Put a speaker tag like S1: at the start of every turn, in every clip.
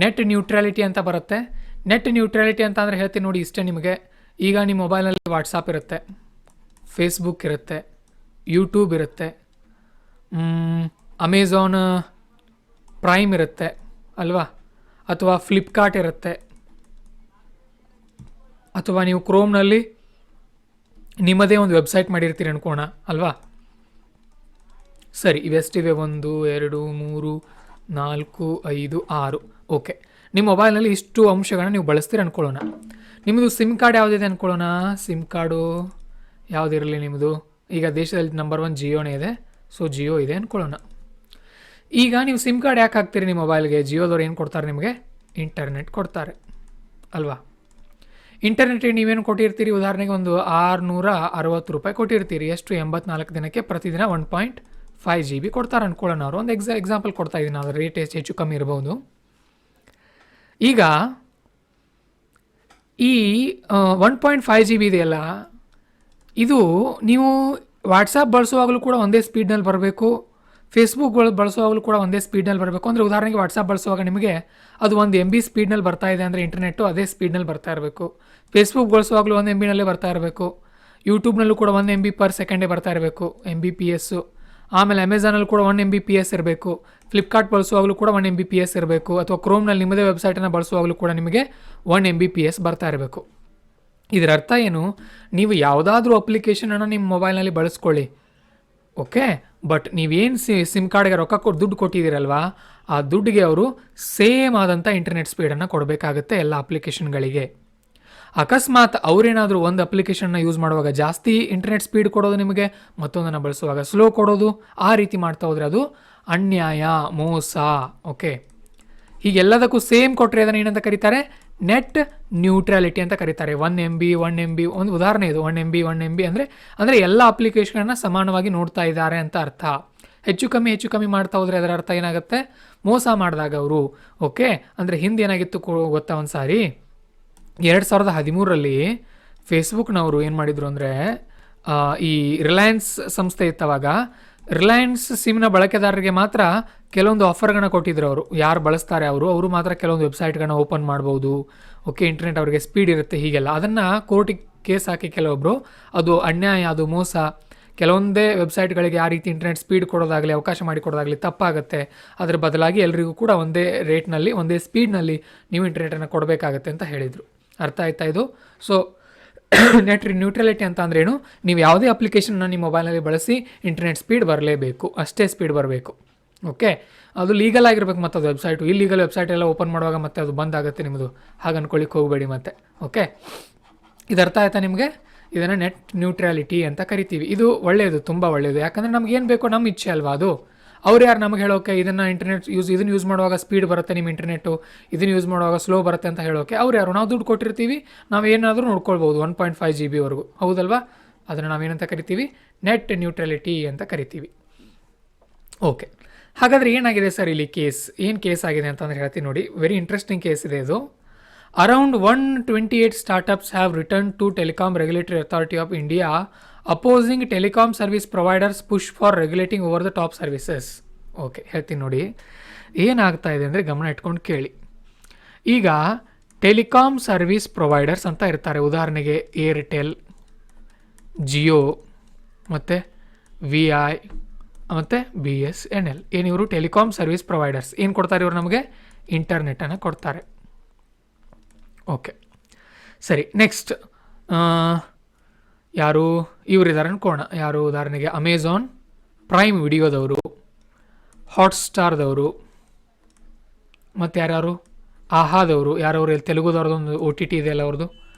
S1: Net neutrality ಅಂತ ಬರುತ್ತೆ. Net neutrality ಅಂತ ಅಂದರೆ ಹೇಳ್ತೀನಿ ನೋಡಿ, ಇಷ್ಟೇ ನಿಮಗೆ. ಈಗ ನಿಮ್ಮ ಮೊಬೈಲ್ನಲ್ಲಿ ವಾಟ್ಸಾಪ್ ಇರುತ್ತೆ, ಫೇಸ್ಬುಕ್ ಇರುತ್ತೆ, ಯೂಟ್ಯೂಬ್ ಇರುತ್ತೆ, ಅಮೆಝಾನ್ ಪ್ರೈಮ್ ಇರುತ್ತೆ ಅಲ್ವಾ, ಅಥವಾ ಫ್ಲಿಪ್ಕಾರ್ಟ್ ಇರುತ್ತೆ, ಅಥವಾ ನೀವು ಕ್ರೋಮ್ನಲ್ಲಿ ನಿಮ್ಮದೇ ಒಂದು ವೆಬ್ಸೈಟ್ ಮಾಡಿರ್ತೀರಿ ಅನ್ಕೋಣ ಅಲ್ವಾ. ಸರಿ, ಇವೆಷ್ಟಿವೆ? 1 2 3 4 5 6. ಓಕೆ, ನಿಮ್ಮ ಮೊಬೈಲ್ನಲ್ಲಿ ಇಷ್ಟು ಅಂಶಗಳನ್ನ ನೀವು ಬಳಸ್ತೀರಿ ಅನ್ಕೊಳ್ಳೋಣ. ನಿಮ್ಮದು ಸಿಮ್ ಕಾರ್ಡ್ ಯಾವುದಿದೆ ಅನ್ಕೊಳ್ಳೋಣ. ಸಿಮ್ ಕಾರ್ಡು ಯಾವುದಿರಲಿ ನಿಮ್ಮದು. ಈಗ ದೇಶದಲ್ಲಿ ನಂಬರ್ 1 ಜಿಯೋನೇ ಇದೆ, ಸೊ ಜಿಯೋ ಇದೆ ಅಂದ್ಕೊಳ್ಳೋಣ. ಈಗ ನೀವು ಸಿಮ್ ಕಾರ್ಡ್ ಯಾಕೆ ಹಾಕ್ತೀರಿ ನಿಮ್ಮ ಮೊಬೈಲ್ಗೆ? ಜಿಯೋದವ್ರು ಏನು ಕೊಡ್ತಾರೆ ನಿಮಗೆ? ಇಂಟರ್ನೆಟ್ ಕೊಡ್ತಾರೆ ಅಲ್ವಾ. ಇಂಟರ್ನೆಟ್ ನೀವೇನು ಕೊಟ್ಟಿರ್ತೀರಿ? ಉದಾಹರಣೆಗೆ ಒಂದು 660 ರೂಪಾಯಿ ಕೊಟ್ಟಿರ್ತೀರಿ. ಎಷ್ಟು? 84 ದಿನಕ್ಕೆ ಪ್ರತಿದಿನ 1.5 GB ಕೊಡ್ತಾರೆ ಅಂದ್ಕೊಳ್ಳೋಣ. ಅವರು ಒಂದು ಎಕ್ಸಾಂಪಲ್ ಕೊಡ್ತಾ ಇದ್ದೀನಿ, ಅದರ ರೇಟ್ ಹೆಚ್ಚು ಕಮ್ಮಿ ಇರ್ಬೋದು. ಈಗ ಈ 1.5 GB ಇದೆಯಲ್ಲ, ಇದು ನೀವು ವಾಟ್ಸಪ್ ಬಳಸುವಾಗಲೂ ಕೂಡ ಒಂದೇ ಸ್ಪೀಡ್ನಲ್ಲಿ ಬರಬೇಕು, ಫೇಸ್ಬುಕ್ ಬಳಸುವಾಗಲೂ ಕೂಡ ಒಂದೇ ಸ್ಪೀಡ್ನಲ್ಲಿ ಬರಬೇಕು. ಅಂದರೆ ಉದಾಹರಣೆಗೆ ವಾಟ್ಸಪ್ ಬಳಸುವಾಗ ನಿಮಗೆ ಅದು 1 MB ಸ್ಪೀಡ್ನಲ್ಲಿ ಬರ್ತಾ ಇದೆ ಅಂದರೆ ಇಂಟರ್ನೆಟ್ಟು ಅದೇ ಸ್ಪೀಡ್ನಲ್ಲಿ ಬರ್ತಾ ಇರಬೇಕು. ಫೇಸ್ಬುಕ್ ಬಳಸುವಾಗಲೂ 1 MB ನಲ್ಲೇ ಬರ್ತಾ ಇರಬೇಕು. ಯೂಟ್ಯೂಬ್ನಲ್ಲೂ ಕೂಡ 1 MB ಪರ್ ಸೆಕೆಂಡೇ ಬರ್ತಾ ಇರಬೇಕು, MBPS. ಆಮೇಲೆ ಅಮೆಝಾನಲ್ಲಿ ಕೂಡ 1 MBPS ಇರಬೇಕು. ಫ್ಲಿಪ್ಕಾರ್ಟ್ ಬಳಸುವಾಗಲೂ ಕೂಡ 1 MBPS ಇರಬೇಕು. ಅಥವಾ ಕ್ರೋಮ್ನಲ್ಲಿ ನಿಮ್ಮದೇ ವೆಬ್ಸೈಟನ್ನು ಬಳಸುವಾಗಲೂ ಕೂಡ ನಿಮಗೆ 1 MBPS ಬರ್ತಾ ಇರಬೇಕು. ಇದರ ಅರ್ಥ ಏನು? ನೀವು ಯಾವುದಾದ್ರೂ ಅಪ್ಲಿಕೇಶನನ್ನು ನಿಮ್ಮ ಮೊಬೈಲ್ನಲ್ಲಿ ಬಳಸ್ಕೊಳ್ಳಿ, ಓಕೆ, ಬಟ್ ನೀವೇನು ಸಿಮ್ ಕಾರ್ಡ್ಗೆ ರೊಕ್ಕ ದುಡ್ಡು ಕೊಟ್ಟಿದ್ದೀರಲ್ವಾ, ಆ ದುಡ್ಡಿಗೆ ಅವರು ಸೇಮ್ ಆದಂಥ ಇಂಟರ್ನೆಟ್ ಸ್ಪೀಡನ್ನು ಕೊಡಬೇಕಾಗುತ್ತೆ ಎಲ್ಲ ಅಪ್ಲಿಕೇಶನ್ಗಳಿಗೆ. ಅಕಸ್ಮಾತ್ ಅವರೇನಾದರೂ ಒಂದು ಅಪ್ಲಿಕೇಶನ್ನ ಯೂಸ್ ಮಾಡುವಾಗ ಜಾಸ್ತಿ ಇಂಟರ್ನೆಟ್ ಸ್ಪೀಡ್ ಕೊಡೋದು ನಿಮಗೆ, ಮತ್ತೊಂದನ್ನು ಬಳಸುವಾಗ ಸ್ಲೋ ಕೊಡೋದು, ಆ ರೀತಿ ಮಾಡ್ತಾ ಹೋದರೆ ಅದು ಅನ್ಯಾಯ, ಮೋಸ. ಓಕೆ, ಹೀಗೆಲ್ಲದಕ್ಕೂ ಸೇಮ್ ಕೊಟ್ಟರೆ ಅದನ್ನು ಏನಂತ ಕರೀತಾರೆ? ನೆಟ್ ನ್ಯೂಟ್ರಾಲಿಟಿ ಅಂತ ಕರೀತಾರೆ. 1 MB ಒಂದು ಉದಾಹರಣೆ ಇದು. 1 MB ಅಂದರೆ ಎಲ್ಲ ಅಪ್ಲಿಕೇಶನ್ನ ಸಮಾನವಾಗಿ ನೋಡ್ತಾ ಇದ್ದಾರೆ ಅಂತ ಅರ್ಥ. ಹೆಚ್ಚು ಕಮ್ಮಿ ಮಾಡ್ತಾ ಹೋದರೆ ಅದರ ಅರ್ಥ ಏನಾಗುತ್ತೆ? ಮೋಸ ಮಾಡಿದಾಗ ಅವರು. ಓಕೆ, ಅಂದರೆ ಹಿಂದೆ ಏನಾಗಿತ್ತು ಗೊತ್ತಾ? ಒಂದು ಸಾರಿ 2013ರಲ್ಲಿ ಫೇಸ್ಬುಕ್ನವರು ಏನು ಮಾಡಿದರು ಅಂದರೆ, ಈ ರಿಲಯನ್ಸ್ ಸಂಸ್ಥೆ ಇತ್ತವಾಗ, ರಿಲಯನ್ಸ್ ಸಿಮ್ನ ಬಳಕೆದಾರರಿಗೆ ಮಾತ್ರ ಕೆಲವೊಂದು ಆಫರ್ಗಳನ್ನ ಕೊಟ್ಟಿದ್ರು. ಅವರು ಯಾರು ಬಳಸ್ತಾರೆ ಅವರು ಮಾತ್ರ ಕೆಲವೊಂದು ವೆಬ್ಸೈಟ್ಗಳನ್ನ ಓಪನ್ ಮಾಡ್ಬೋದು. ಓಕೆ, ಇಂಟರ್ನೆಟ್ ಅವರಿಗೆ ಸ್ಪೀಡ್ ಇರುತ್ತೆ, ಹೀಗೆಲ್ಲ. ಅದನ್ನು ಕೋರ್ಟಿಗೆ ಕೇಸ್ ಹಾಕಿ ಕೆಲವೊಬ್ಬರು, ಅದು ಅನ್ಯಾಯ, ಅದು ಮೋಸ, ಕೆಲವೊಂದೇ ವೆಬ್ಸೈಟ್ಗಳಿಗೆ ಆ ರೀತಿ ಇಂಟರ್ನೆಟ್ ಸ್ಪೀಡ್ ಕೊಡೋದಾಗಲಿ, ಅವಕಾಶ ಮಾಡಿಕೊಡೋದಾಗಲಿ ತಪ್ಪಾಗುತ್ತೆ. ಅದರ ಬದಲಾಗಿ ಎಲ್ರಿಗೂ ಕೂಡ ಒಂದೇ ರೇಟ್ನಲ್ಲಿ, ಒಂದೇ ಸ್ಪೀಡ್ನಲ್ಲಿ ನೀವು ಇಂಟರ್ನೆಟನ್ನು ಕೊಡಬೇಕಾಗತ್ತೆ ಅಂತ ಹೇಳಿದರು. ಅರ್ಥ ಆಯ್ತಾ ಇದು? ಸೊ ನೆಟ್ ನ್ಯೂಟ್ರಾಲಿಟಿ ಅಂತ ಅಂದ್ರೇನು? ನೀವು ಯಾವುದೇ ಅಪ್ಲಿಕೇಶನ್ನ ನಿಮ್ಮ ಮೊಬೈಲ್ನಲ್ಲಿ ಬಳಸಿ ಇಂಟರ್ನೆಟ್ ಸ್ಪೀಡ್ ಬರಲೇಬೇಕು, ಅಷ್ಟೇ ಸ್ಪೀಡ್ ಬರಬೇಕು. ಓಕೆ, ಅದು ಲೀಗಲ್ ಆಗಿರ್ಬೇಕು. ಮತ್ತು ಅದು ವೆಬ್ಸೈಟು ಇಲ್ಲೀಗಲ್ ವೆಬ್ಸೈಟ್ ಎಲ್ಲ ಓಪನ್ ಮಾಡುವಾಗ ಮತ್ತೆ ಅದು ಬಂದಾಗುತ್ತೆ ನಿಮ್ಮದು, ಹಾಗೆ ಅನ್ಕೊಳ್ಳಿಕ್ಕೆ ಹೋಗಬೇಡಿ ಮತ್ತೆ. ಓಕೆ, ಇದು ಅರ್ಥ ಆಯ್ತಾ ನಿಮಗೆ? ಇದನ್ನು ನೆಟ್ ನ್ಯೂಟ್ರಾಲಿಟಿ ಅಂತ ಕರಿತೀವಿ. ಇದು ಒಳ್ಳೆಯದು, ತುಂಬ ಒಳ್ಳೆಯದು. ಯಾಕಂದರೆ ನಮಗೇನು ಬೇಕೋ ನಮ್ಮ ಇಚ್ಛೆ ಅಲ್ವಾ ಅದು. ಅವ್ರು ಯಾರು ನಮಗೆ ಹೇಳೋಕೆ ಇದನ್ನು ಇದನ್ನು ಯೂಸ್ ಮಾಡುವಾಗ ಸ್ಪೀಡ್ ಬರುತ್ತೆ ನಿಮ್ಮ ಇಂಟರ್ನೆಟ್ಟು, ಇದನ್ನು ಯೂಸ್ ಮಾಡುವಾಗ ಸ್ಲೋ ಬರುತ್ತೆ ಅಂತ ಹೇಳೋಕೆ ಅವ್ರು ಯಾರು? ನಾವು ದುಡ್ಡು ಕೊಟ್ಟಿರ್ತೀವಿ, ನಾವು ಏನಾದರೂ ನೋಡ್ಕೊಳ್ಬೋದು 1.5 GB ಹೌದಲ್ವಾ? ಅದನ್ನು ನಾವೇನಂತ ಕರಿತೀವಿ? ನೆಟ್ ನ್ಯೂಟ್ರಾಲಿಟಿ ಅಂತ ಕರಿತೀವಿ. ಓಕೆ, ಹಾಗಾದರೆ ಏನಾಗಿದೆ ಸರ್ ಇಲ್ಲಿ ಏನು ಕೇಸ್ ಆಗಿದೆ ಅಂತಂದರೆ ಹೇಳ್ತೀನಿ ನೋಡಿ. ವೆರಿ ಇಂಟ್ರೆಸ್ಟಿಂಗ್ ಕೇಸ್ ಇದೆ ಇದು. Around 128 startups have returned to Telecom Regulatory Authority of India opposing telecom service providers push for regulating over the top services. Okay, ಹೇಳ್ತೀನಿ ನೋಡಿ ಏನಾಗ್ತಾ ಇದೆ ಅಂದರೆ ಗಮನ ಇಟ್ಕೊಂಡು ಕೇಳಿ. ಈಗ ಟೆಲಿಕಾಮ್ ಸರ್ವಿಸ್ ಪ್ರೊವೈಡರ್ಸ್ ಅಂತ ಇರ್ತಾರೆ. ಉದಾಹರಣೆಗೆ ಏರ್ಟೆಲ್, ಜಿಯೋ ಮತ್ತು VI ಮತ್ತು BSNL. ಇವರು ಟೆಲಿಕಾಮ್ ಸರ್ವಿಸ್ ಪ್ರೊವೈಡರ್ಸ್. ಏನು ಕೊಡ್ತಾರೆ ಇವರು? ನಮಗೆ ಇಂಟರ್ನೆಟನ್ನು ಕೊಡ್ತಾರೆ. ಓಕೆ, ಸರಿ. ನೆಕ್ಸ್ಟ್ ಯಾರು ಇವರಿದ್ದಾರೆ ಅನ್ಕೋಣ. ಯಾರು? ಉದಾಹರಣೆಗೆ ಅಮೆಝಾನ್ ಪ್ರೈಮ್ ವಿಡಿಯೋದವರು, ಹಾಟ್ಸ್ಟಾರ್ದವರು, ಮತ್ತು ಯಾರ್ಯಾರು? ಆಹಾದವರು. ಯಾರವರು? ತೆಲುಗುದವ್ರದ್ದೊಂದು OTT ಇದೆಯಲ್ಲ ಅವ್ರದ್ದು.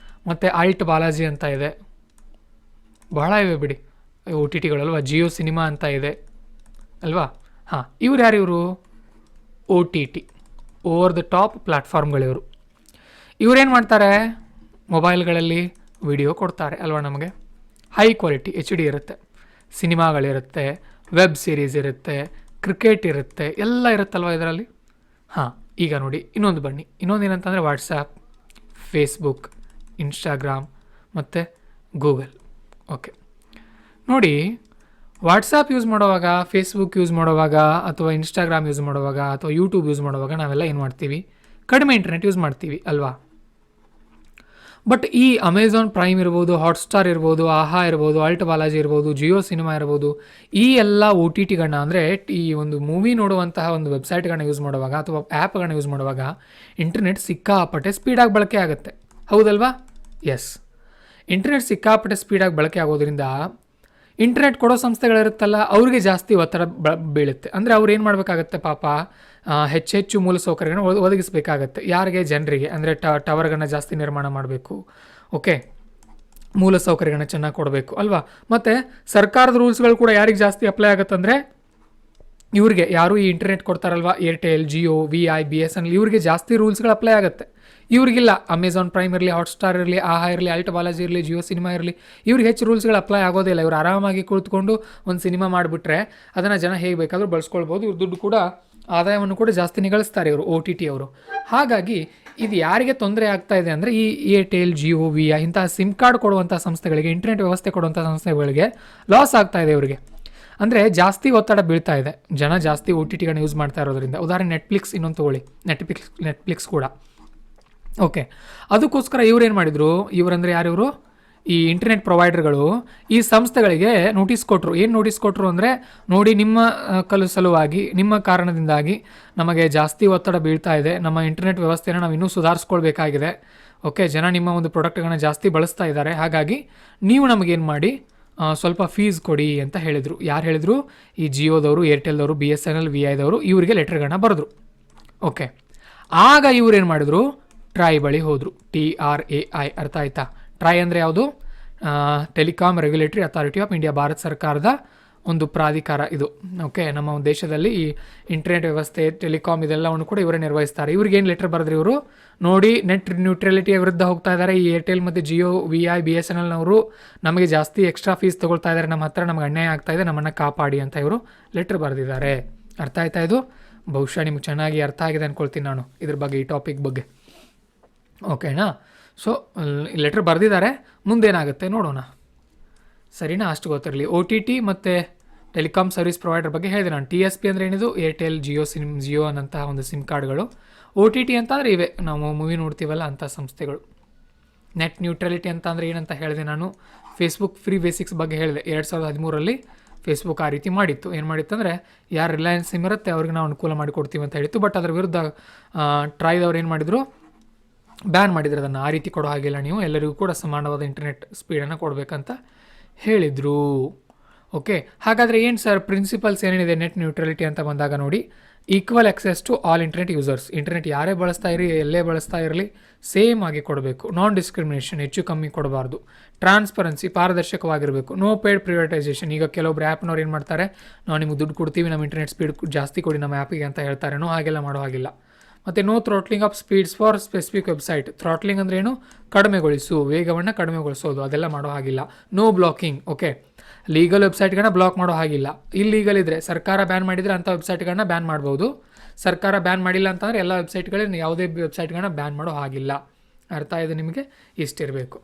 S1: ಮತ್ತು ಆಲ್ಟ್ ಬಾಲಾಜಿ ಅಂತ ಇದೆ, ಬಹಳ ಇವೆ ಬಿಡಿ OTTಗಳಲ್ವಾ. ಜಿಯೋ ಸಿನಿಮಾ ಅಂತ ಇದೆ ಅಲ್ವಾ. ಹಾಂ, ಇವ್ರು ಯಾರು? ಇವರು OTT, ಓವರ್ ದ ಟಾಪ್ ಪ್ಲ್ಯಾಟ್ಫಾರ್ಮ್ಗಳಿವರು. ಇವರೇನು ಮಾಡ್ತಾರೆ? ಮೊಬೈಲ್ಗಳಲ್ಲಿ ವಿಡಿಯೋ ಕೊಡ್ತಾರೆ ಅಲ್ವಾ ನಮಗೆ. ಹೈ ಕ್ವಾಲಿಟಿ HD ಇರುತ್ತೆ, ಸಿನಿಮಾಗಳಿರುತ್ತೆ, ವೆಬ್ ಸೀರೀಸ್ ಇರುತ್ತೆ, ಕ್ರಿಕೆಟ್ ಇರುತ್ತೆ, ಎಲ್ಲ ಇರುತ್ತಲ್ವ ಇದರಲ್ಲಿ. ಹಾಂ, ಈಗ ನೋಡಿ ಇನ್ನೊಂದು ಬನ್ನಿ. ಇನ್ನೊಂದು ಏನಂತಂದರೆ ವಾಟ್ಸಪ್, ಫೇಸ್ಬುಕ್, ಇನ್ಸ್ಟಾಗ್ರಾಮ್ ಮತ್ತು ಗೂಗಲ್. ಓಕೆ, ನೋಡಿ ವಾಟ್ಸಪ್ ಯೂಸ್ ಮಾಡುವಾಗ, ಫೇಸ್ಬುಕ್ ಯೂಸ್ ಮಾಡುವಾಗ, ಅಥವಾ ಇನ್ಸ್ಟಾಗ್ರಾಮ್ ಯೂಸ್ ಮಾಡುವಾಗ, ಅಥವಾ ಯೂಟ್ಯೂಬ್ ಯೂಸ್ ಮಾಡುವಾಗ ನಾವೆಲ್ಲ ಏನು ಮಾಡ್ತೀವಿ? ಕಡಿಮೆ ಇಂಟರ್ನೆಟ್ ಯೂಸ್ ಮಾಡ್ತೀವಿ ಅಲ್ವಾ. ಬಟ್ ಈ ಅಮೆಝಾನ್ ಪ್ರೈಮ್ ಇರ್ಬೋದು, ಹಾಟ್ಸ್ಟಾರ್ ಇರ್ಬೋದು, ಆಹಾ ಇರ್ಬೋದು, ಅಲ್ಟ್ ಬಾಲಾಜಿ ಇರ್ಬೋದು, ಜಿಯೋ ಸಿನಿಮಾ ಇರ್ಬೋದು, ಈ ಎಲ್ಲ ಒ ಟಿ ಟಿಗಳನ್ನ ಅಂದರೆ ಈ ಒಂದು ಮೂವಿ ನೋಡುವಂತಹ ಒಂದು ವೆಬ್ಸೈಟ್ಗಳನ್ನ ಯೂಸ್ ಮಾಡುವಾಗ ಅಥವಾ ಆ್ಯಪ್ಗಳನ್ನ ಯೂಸ್ ಮಾಡುವಾಗ ಇಂಟರ್ನೆಟ್ ಸಿಕ್ಕಾಪಟ್ಟೆ ಸ್ಪೀಡಾಗಿ ಬಳಕೆ ಆಗುತ್ತೆ, ಹೌದಲ್ವಾ. ಎಸ್, ಇಂಟರ್ನೆಟ್ ಸಿಕ್ಕಾಪಟ್ಟೆ ಸ್ಪೀಡಾಗಿ ಬಳಕೆ ಆಗೋದ್ರಿಂದ ಇಂಟರ್ನೆಟ್ ಕೊಡೋ ಸಂಸ್ಥೆಗಳಿರುತ್ತಲ್ಲ ಅವ್ರಿಗೆ ಜಾಸ್ತಿ ಒತ್ತಡ ಬೀಳುತ್ತೆ. ಅಂದರೆ ಅವ್ರು ಏನು ಮಾಡಬೇಕಾಗತ್ತೆ ಪಾಪ, ಹೆಚ್ಚೆಚ್ಚು ಮೂಲಸೌಕರ್ಯಗಳನ್ನ ಒದಗಿಸಬೇಕಾಗತ್ತೆ. ಯಾರಿಗೆ? ಜನರಿಗೆ. ಅಂದರೆ ಟವರ್ಗಳನ್ನ ಜಾಸ್ತಿ ನಿರ್ಮಾಣ ಮಾಡಬೇಕು, ಓಕೆ, ಮೂಲಸೌಕರ್ಯಗಳನ್ನ ಚೆನ್ನಾಗಿ ಕೊಡಬೇಕು ಅಲ್ವಾ. ಮತ್ತು ಸರ್ಕಾರದ ರೂಲ್ಸ್ಗಳು ಕೂಡ ಯಾರಿಗೆ ಜಾಸ್ತಿ ಅಪ್ಲೈ ಆಗುತ್ತಂದರೆ ಇವ್ರಿಗೆ, ಯಾರು ಈ ಇಂಟರ್ನೆಟ್ ಕೊಡ್ತಾರಲ್ವ, ಏರ್ಟೆಲ್, ಜಿಯೋ, VI, BSNL, ಇವ್ರಿಗೆ ಜಾಸ್ತಿ ರೂಲ್ಸ್ಗಳು ಅಪ್ಲೈ ಆಗುತ್ತೆ. ಇವ್ರಿಗಿಲ್ಲ. ಅಮೆಝಾನ್ ಪ್ರೈಮ್ ಇರಲಿ, ಹಾಟ್ಸ್ಟಾರ್ ಇರಲಿ, ಆಹಾ ಇರಲಿ, ಅಲ್ಟ್ ಬಾಲಾಜಿ ಇರಲಿ, ಜಿಯೋ ಸಿನಿಮಾ ಇರಲಿ, ಇವ್ರಿಗೆ ಹೆಚ್ಚು ರೂಲ್ಸ್ಗಳು ಅಪ್ಲೈ ಆಗೋದಿಲ್ಲ. ಇವ್ರು ಆರಾಮಾಗಿ ಕುಳಿತುಕೊಂಡು ಒಂದು ಸಿನಿಮಾ ಮಾಡಿಬಿಟ್ರೆ ಅದನ್ನು ಜನ ಹೇಗೆ ಬೇಕಾದರೂ ಬಳಸ್ಕೊಳ್ಬೋದು. ಇವ್ರ ದುಡ್ಡು ಕೂಡ, ಆದಾಯವನ್ನು ಕೂಡ ಜಾಸ್ತಿ ಗಳಿಸ್ತಾರೆ ಇವರು, OTT ಅವರು. ಹಾಗಾಗಿ ಇದು ಯಾರಿಗೆ ತೊಂದರೆ ಆಗ್ತಾ ಇದೆ ಅಂದರೆ ಈ ಏರ್ಟೆಲ್, ಜಿಯೋ, VI ಇಂತಹ ಸಿಮ್ ಕಾರ್ಡ್ ಕೊಡುವಂಥ ಸಂಸ್ಥೆಗಳಿಗೆ, ಇಂಟರ್ನೆಟ್ ವ್ಯವಸ್ಥೆ ಕೊಡುವಂಥ ಸಂಸ್ಥೆಗಳಿಗೆ ಲಾಸ್ ಆಗ್ತಾ ಇದೆ ಇವರಿಗೆ. ಅಂದರೆ ಜಾಸ್ತಿ ಒತ್ತಡ ಬೀಳ್ತಾ ಇದೆ, ಜನ ಜಾಸ್ತಿ OTT ಗಳನ್ನ ಯೂಸ್ ಮಾಡ್ತಾ ಇರೋದ್ರಿಂದ. ಉದಾಹರಣೆ ನೆಟ್ಫ್ಲಿಕ್ಸ್ ಇನ್ನೊಂದು ತಗೊಳ್ಳಿ, ನೆಟ್ಫ್ಲಿಕ್ಸ್ ಕೂಡ ಓಕೆ. ಅದಕ್ಕೋಸ್ಕರ ಇವ್ರೇನು ಮಾಡಿದರು, ಇವರಂದರೆ ಯಾರಿವರು, ಈ ಇಂಟರ್ನೆಟ್ ಪ್ರೊವೈಡರ್ಗಳು ಈ ಸಂಸ್ಥೆಗಳಿಗೆ ನೋಟಿಸ್ ಕೊಟ್ಟರು. ಏನು ನೋಟಿಸ್ ಕೊಟ್ಟರು ಅಂದರೆ, ನೋಡಿ ನಿಮ್ಮ ಸಲುವಾಗಿ, ನಿಮ್ಮ ಕಾರಣದಿಂದಾಗಿ ನಮಗೆ ಜಾಸ್ತಿ ಒತ್ತಡ ಬೀಳ್ತಾ ಇದೆ, ನಮ್ಮ ಇಂಟರ್ನೆಟ್ ವ್ಯವಸ್ಥೆನ ನಾವು ಇನ್ನೂ ಸುಧಾರಿಸ್ಕೊಳ್ಬೇಕಾಗಿದೆ, ಓಕೆ, ಜನ ನಿಮ್ಮ ಒಂದು ಪ್ರಾಡಕ್ಟ್ಗಳನ್ನ ಜಾಸ್ತಿ ಬಳಸ್ತಾ ಇದ್ದಾರೆ, ಹಾಗಾಗಿ ನೀವು ನಮಗೇನು ಮಾಡಿ ಸ್ವಲ್ಪ ಫೀಸ್ ಕೊಡಿ ಅಂತ ಹೇಳಿದರು. ಯಾರು ಹೇಳಿದರು? ಈ ಜಿಯೋದವರು, ಏರ್ಟೆಲ್ದವರು, BSNL, VIದವರು ಇವರಿಗೆ ಲೆಟರ್ಗಳನ್ನ ಬರೆದ್ರು, ಓಕೆ. ಆಗ ಇವ್ರೇನು ಮಾಡಿದ್ರು, ಟ್ರೈ ಬಳಿ ಹೋದರು. TRAI, ಅರ್ಥ ಆಯ್ತಾ? ಟ್ರೈ ಅಂದರೆ ಯಾವುದು? Telecom regulatory authority of India, Bharat ಸರ್ಕಾರದ ಒಂದು ಪ್ರಾಧಿಕಾರ ಇದು, ಓಕೆ. ನಮ್ಮ ದೇಶದಲ್ಲಿ ಈ ಇಂಟರ್ನೆಟ್ ವ್ಯವಸ್ಥೆ, ಟೆಲಿಕಾಮ್ ಇದೆಲ್ಲವನ್ನು ಕೂಡ ಇವರೇ ನಿರ್ವಹಿಸ್ತಾರೆ. ಇವ್ರಿಗೇನು ಲೆಟರ್ ಬರೆದ್ರು ಇವರು, ನೋಡಿ ನೆಟ್ ನ್ಯೂಟ್ರಲಿಟಿಯ ವಿರುದ್ಧ ಹೋಗ್ತಾ ಇದ್ದಾರೆ ಈ ಏರ್ಟೆಲ್ ಮತ್ತು ಜಿಯೋ, VI, BSNLನವರು ನಮಗೆ ಜಾಸ್ತಿ ಎಕ್ಸ್ಟ್ರಾ ಫೀಸ್ ತೊಗೊಳ್ತಾ ಇದ್ದಾರೆ, ನಮ್ಮ ಹತ್ರ ನಮಗೆ ಅನ್ಯಾಯ ಆಗ್ತಾ ಇದೆ, ನಮ್ಮನ್ನು ಕಾಪಾಡಿ ಅಂತ ಇವರು ಲೆಟರ್ ಬರೆದಿದ್ದಾರೆ. ಅರ್ಥ ಆಯ್ತಾ? ಇದು ಬಹುಶಃ ನಿಮ್ಗೆ ಚೆನ್ನಾಗಿ ಅರ್ಥ ಆಗಿದೆ ಅಂದ್ಕೊಳ್ತೀನಿ ನಾನು ಇದ್ರ ಬಗ್ಗೆ, ಈ ಟಾಪಿಕ್ ಬಗ್ಗೆ, ಓಕೆನಾ. ಸೊ ಲೆಟ್ರ್ ಬರೆದಿದ್ದಾರೆ, ಮುಂದೇನಾಗುತ್ತೆ ನೋಡೋಣ, ಸರಿನಾ? ಅಷ್ಟು ಗೊತ್ತಿರಲಿ. OTT ಮತ್ತು ಟೆಲಿಕಾಮ್ ಸರ್ವಿಸ್ ಪ್ರೊವೈಡರ್ ಬಗ್ಗೆ ಹೇಳಿದೆ ನಾನು. TSP ಅಂದರೆ ಏನಿದು? ಏರ್ಟೆಲ್, ಜಿಯೋ ಅನ್ನಂತಹ ಒಂದು ಸಿಮ್ ಕಾರ್ಡ್ಗಳು. OTT ಅಂತ ಅಂದರೆ ಇವೆ, ನಾವು ಮೂವಿ ನೋಡ್ತೀವಲ್ಲ ಅಂಥ ಸಂಸ್ಥೆಗಳು. ನೆಟ್ ನ್ಯೂಟ್ರಲಿಟಿ ಅಂತ ಅಂದರೆ ಏನಂತ ಹೇಳಿದೆ ನಾನು, ಫೇಸ್ಬುಕ್ ಫ್ರೀ ಬೇಸಿಕ್ಸ್ ಬಗ್ಗೆ ಹೇಳಿದೆ. 2013ರಲ್ಲಿ ಫೇಸ್ಬುಕ್ ಆ ರೀತಿ ಮಾಡಿತ್ತು. ಏನು ಮಾಡಿತ್ತು ಅಂದರೆ, ಯಾರು ರಿಲಯನ್ಸ್ ಸಿಮ್ ಇರುತ್ತೆ ಅವ್ರಿಗೆ ನಾವು ಅನುಕೂಲ ಮಾಡಿಕೊಡ್ತೀವಿ ಅಂತ ಹೇಳಿತ್ತು. ಬಟ್ ಅದರ ವಿರುದ್ಧ ಟ್ರೈದವ್ರು ಏನು ಮಾಡಿದರು, ಬ್ಯಾನ್ ಮಾಡಿದ್ರು ಅದನ್ನು. ಆ ರೀತಿ ಕೊಡೋ ಹಾಗಿಲ್ಲ, ನೀವು ಎಲ್ಲರಿಗೂ ಕೂಡ ಸಮಾನವಾದ ಇಂಟರ್ನೆಟ್ ಸ್ಪೀಡನ್ನು ಕೊಡಬೇಕಂತ ಹೇಳಿದರು, ಓಕೆ. ಹಾಗಾದರೆ ಏನು ಸರ್ ಪ್ರಿನ್ಸಿಪಲ್ಸ್ ಏನೇನಿದೆ ನೆಟ್ ನ್ಯೂಟ್ರಲಿಟಿ ಅಂತ ಬಂದಾಗ ನೋಡಿ, equal access to all internet users. Internet ಯಾರೇ ಬಳಸ್ತಾ ಇರಲಿ, ಎಲ್ಲೇ ಬಳಸ್ತಾ ಇರಲಿ, ಸೇಮ್ ಆಗಿ ಕೊಡಬೇಕು. ನಾನ್ ಡಿಸ್ಕ್ರಿಮಿನೇಷನ್, ಹೆಚ್ಚು ಕಮ್ಮಿ ಕೊಡಬಾರ್ದು. ಟ್ರಾನ್ಸ್ಪರೆನ್ಸಿ, ಪಾರದರ್ಶಕವಾಗಿರಬೇಕು. No paid privatisation. ಈಗ ಕೆಲವೊಬ್ರು ಆ್ಯಪ್ನವ್ರು ಏನು ಮಾಡ್ತಾರೆ, ನಾವು ನಿಮಗೆ ದುಡ್ಡು ಕೊಡ್ತೀವಿ, ನಮ್ಮ ಇಂಟರ್ನೆಟ್ ಸ್ಪೀಡ್ ಜಾಸ್ತಿ ಕೊಡಿ ನಮ್ಮ ಆ್ಯಪಿಗೆ ಅಂತ ಹೇಳ್ತಾರೆ. ಹಾಗೆಲ್ಲ ಮಾಡೋ ಹಾಗಿಲ್ಲ. ಮತ್ತು no throttling of speeds for specific website. Throttling ಅಂದ್ರೆ ಏನು? ಕಡಿಮೆಗೊಳಿಸು, ವೇಗವನ್ನು ಕಡಿಮೆಗೊಳಿಸೋದು, ಅದೆಲ್ಲ ಮಾಡೋ ಹಾಗಿಲ್ಲ. No blocking, okay. ಲೀಗಲ್ ವೆಬ್ಸೈಟ್ಗಳನ್ನ ಬ್ಲಾಕ್ ಮಾಡೋ ಹಾಗಿಲ್ಲ. ಇಲ್ಲೀಗಲ್ ಇದ್ದರೆ, ಸರ್ಕಾರ ಬ್ಯಾನ್ ಮಾಡಿದರೆ ಅಂಥ ವೆಬ್ಸೈಟ್ಗಳನ್ನ ಬ್ಯಾನ್ ಮಾಡ್ಬೋದು. ಸರ್ಕಾರ ಬ್ಯಾನ್ ಮಾಡಿಲ್ಲ ಅಂತಂದರೆ ಎಲ್ಲ ವೆಬ್ಸೈಟ್ಗಳನ್ನ, ಯಾವುದೇ ವೆಬ್ಸೈಟ್ಗಳನ್ನ ಬ್ಯಾನ್ ಮಾಡೋ ಹಾಗಿಲ್ಲ. ಅರ್ಥ ಇದೆ ನಿಮಗೆ? ಇಷ್ಟಿರಬೇಕು.